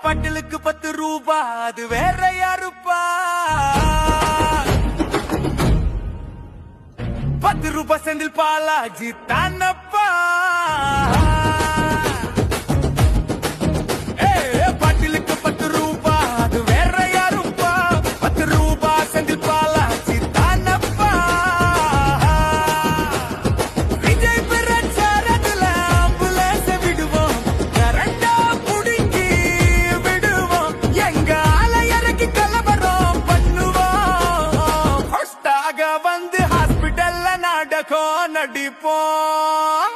பாட்டிலுக்கு 10 ரூபா அது வேற யாருப்பா 10 ரூபா செந்தில் பாலாஜி தானப்பா பாட்டிலுக்கு 10 ரூபா அது வேற யாருப்பா 10 ரூபா செந்தில் பாலாஜி தானப்பா விஜய் பிரச்சாரத்துல ஆம்புலன்ஸ் விடுவோம் கரண்டா புடுங்கி விடுவோம் எங்க ஆளை இறக்கி கலவரம் பண்ணுவோம் ஃபர்ஸ்டாக வந்து ஹாஸ்பிடல்ல நாடகம் நடிப்போம்